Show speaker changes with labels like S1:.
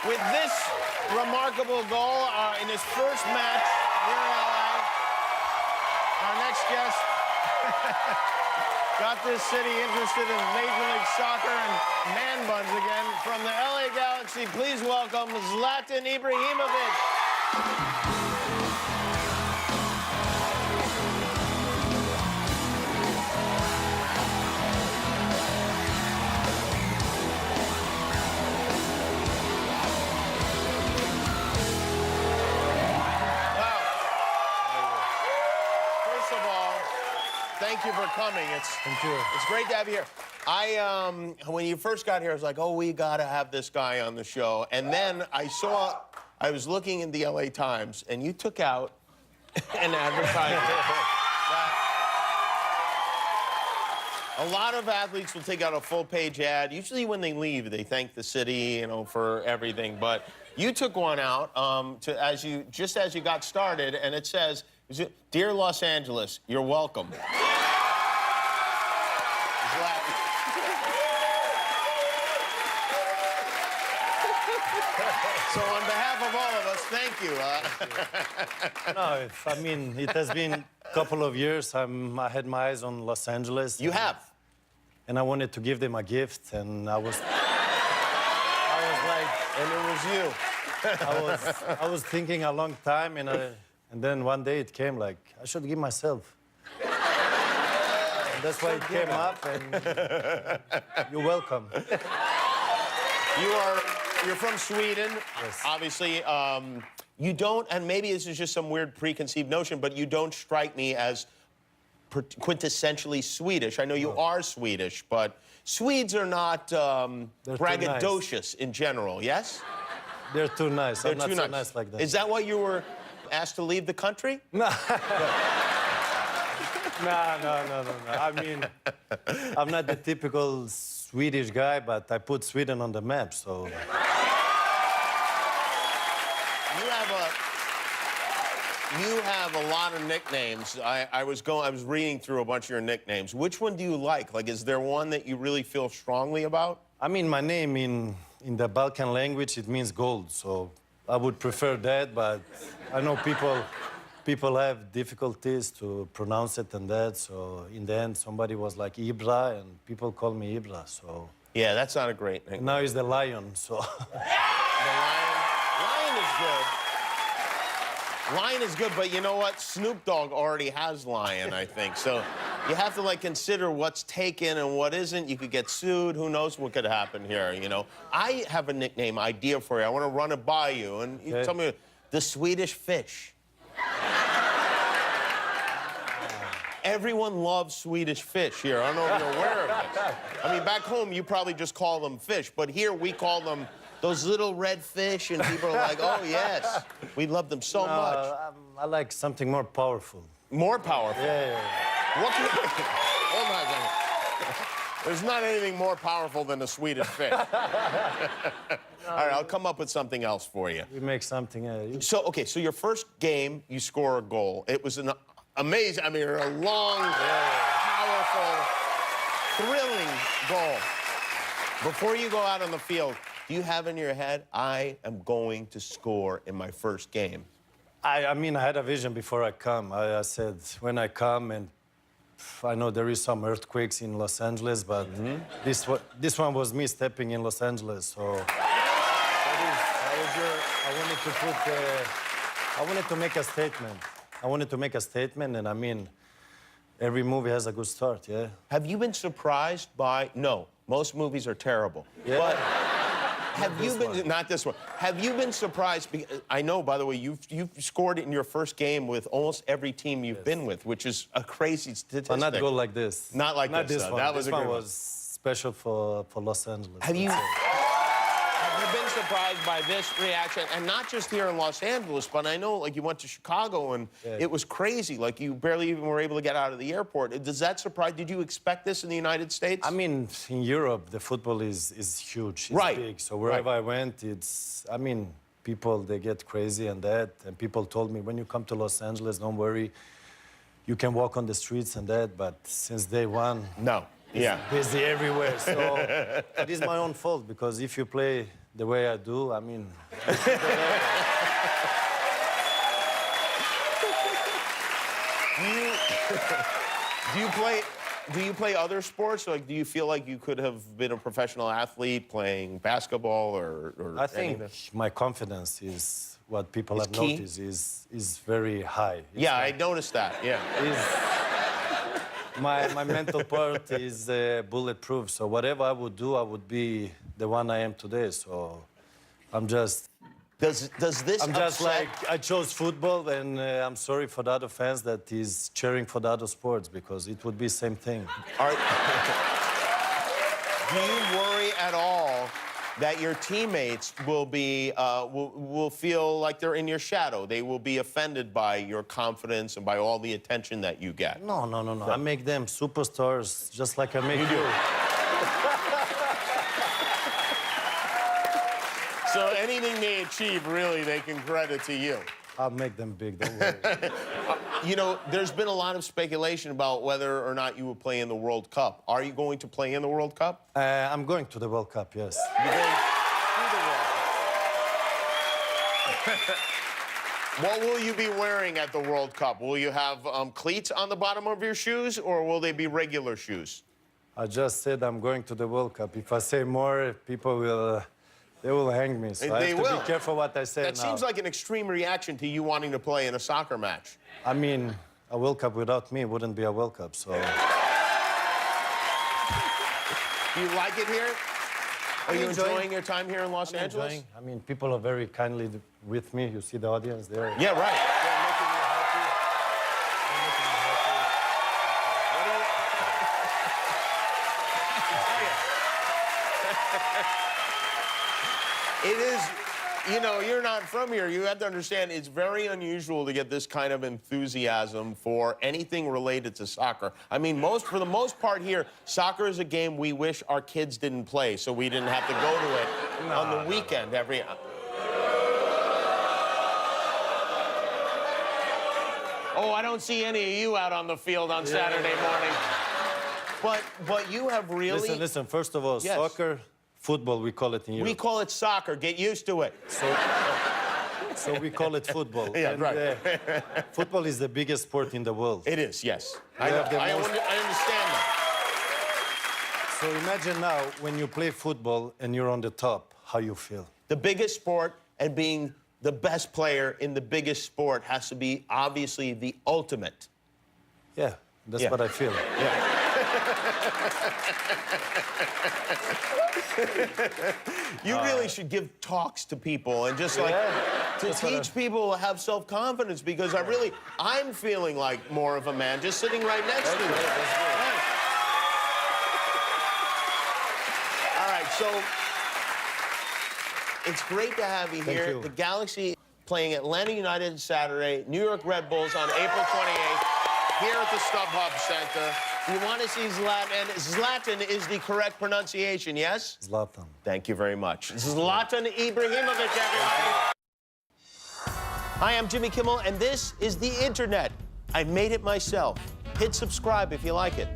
S1: with this remarkable goal in his first match here in LA. Our next guest got this city interested in Major League Soccer and man buns again. From the LA Galaxy, please welcome Zlatan Ibrahimovic. Thank you for coming.
S2: Thank you.
S1: It's great to have you here. When you first got here, I was like, oh, we got to have this guy on the show. And then I was looking in the LA Times, and you took out an advertisement. A lot of athletes will take out a full-page ad. Usually when they leave, they thank the city, for everything. But you took one out just as you got started, and it says, "Dear Los Angeles, you're welcome." So on behalf of all of us, thank you.
S2: No, I mean, it has been a couple of years. I had my eyes on Los Angeles.
S1: You have.
S2: And I wanted to give them a gift, and I was like...
S1: And it was you.
S2: I was thinking a long time, and then one day it came like, I should give myself. And that's why it came up, and you're welcome.
S1: You're from Sweden,
S2: yes.
S1: Obviously. You don't, and maybe this is just some weird preconceived notion, but you don't strike me as quintessentially Swedish. I know you are Swedish, but Swedes are not braggadocious in general, yes?
S2: They're too nice.
S1: They're
S2: I'm not
S1: too
S2: so
S1: nice.
S2: nice like that.
S1: Is that why you were asked to leave the country?
S2: No. No. I mean, I'm not the typical Swedish guy, but I put Sweden on the map, so...
S1: You have a lot of nicknames. I was reading through a bunch of your nicknames. Which one do you like? Like, is there one that you really feel strongly about?
S2: I mean, my name in the Balkan language, it means gold, so I would prefer that, but I know people have difficulties to pronounce it and that, so in the end, somebody was like Ibra, and people call me Ibra, so...
S1: Yeah, that's not a great nickname.
S2: And now he's the Lion, so...
S1: The Lion? Lion is good. Lion is good, but you know what? Snoop Dogg already has Lion, I think. So you have to, consider what's taken and what isn't. You could get sued. Who knows what could happen here, I have a nickname idea for you. I want to run it by you. And you tell me, the Swedish Fish. Everyone loves Swedish fish here. I don't know if you're aware of this. I mean, back home, you probably just call them fish. But here, we call them those little red fish, and people are like, oh, yes. We love them so much.
S2: I like something more powerful.
S1: More powerful?
S2: Yeah.
S1: What can you... Hold on a second. There's not anything more powerful than a Swedish fish. All right, I'll come up with something else for you.
S2: We make something...
S1: So your first game, you score a goal. It was an amazing, a long, powerful, thrilling goal. Before you go out on the field, do you have in your head, I am going to score in my first game?
S2: I mean, I had a vision before I come. I said, when I come, and I know there is some earthquakes in Los Angeles, but this one was me stepping in Los Angeles, so... I wanted to make a statement. I wanted to make a statement, and I mean, every movie has a good start, yeah?
S1: Have you been surprised by... No, most movies are terrible.
S2: Yeah.
S1: But have you been... Not this one. Have you been surprised... I know, by the way, you've scored in your first game with almost every team you've been with, which is a crazy statistic.
S2: But not goal like this.
S1: Not like
S2: not
S1: this,
S2: one.
S1: That was
S2: this one was special for Los Angeles.
S1: Have you been surprised by this reaction? And not just here in Los Angeles, but I know, you went to Chicago, and it was crazy. You barely even were able to get out of the airport. Does that surprise... Did you expect this in the United States?
S2: I mean, in Europe, the football is huge. It's big. So wherever I went, it's... I mean, people, they get crazy and that. And people told me, when you come to Los Angeles, don't worry. You can walk on the streets and that. But since day one...
S1: No. Yeah.
S2: busy everywhere. So that is my own fault because if you play the way I do, I mean.
S1: Do you play other sports? Like, do you feel like you could have been a professional athlete playing basketball or
S2: I think
S1: anything?
S2: my confidence is what people have
S1: key?
S2: noticed is very high.
S1: Yeah, I noticed that. Yeah.
S2: My mental part is bulletproof. So whatever I would do, I would be the one I am today. So I'm just.
S1: Does this
S2: I'm just
S1: upset-
S2: like, I chose football, and I'm sorry for the other fans that is cheering for the other sports, because it would be same thing.
S1: Do you worry at all that your teammates will be will feel like they're in your shadow? They will be offended by your confidence and by all the attention that you get?
S2: No. I make them superstars just like I make you.
S1: So anything they achieve, really, they can credit to you.
S2: I'll make them big, don't worry.
S1: You know, there's been a lot of speculation about whether or not you will play in the World Cup. Are you going to play in the World Cup?
S2: I'm going to the World Cup, yes.
S1: You're going to the World Cup. What will you be wearing at the World Cup? Will you have cleats on the bottom of your shoes, or will they be regular shoes?
S2: I just said I'm going to the World Cup. If I say more, people will... They will hang me, so I have to be careful what I say now.
S1: That seems like an extreme reaction to you wanting to play in a soccer match.
S2: I mean, a World Cup without me wouldn't be a World Cup, so...
S1: Do you like it here? Are you enjoying your time here in Los Angeles?
S2: Enjoying. I mean, people are very kindly with me. You see the audience there?
S1: Yeah, right.
S2: They're making me happy.
S1: It is, you know, you're not from here. You have to understand it's very unusual to get this kind of enthusiasm for anything related to soccer. I mean, for the most part here, soccer is a game we wish our kids didn't play, so we didn't have to go to it on the weekend every... Oh, I don't see any of you out on the field on Saturday morning. But you have really...
S2: Listen, first of all, soccer, football, we call it in Europe.
S1: We call it soccer. Get used to it.
S2: So we call it football.
S1: Yeah,
S2: and,
S1: right.
S2: Football is the biggest sport in the world.
S1: It is, yes. I
S2: have
S1: understand that.
S2: So imagine now, when you play football and you're on the top, how you feel.
S1: The biggest sport and being the best player in the biggest sport has to be obviously the ultimate.
S2: Yeah, that's what I feel.
S1: Yeah. You really should give talks to people and just like to teach people to have self-confidence, because I'm feeling like more of a man just sitting right next to you. All right, so it's great to have you here.
S2: You.
S1: The Galaxy playing Atlanta United Saturday, New York Red Bulls on April 28th here at the StubHub Center. You want to see Zlatan, and Zlatan is the correct pronunciation, yes?
S2: Zlatan.
S1: Thank you very much. Zlatan Ibrahimovic, everybody. Hi, I'm Jimmy Kimmel, and this is the Internet. I made it myself. Hit subscribe if you like it.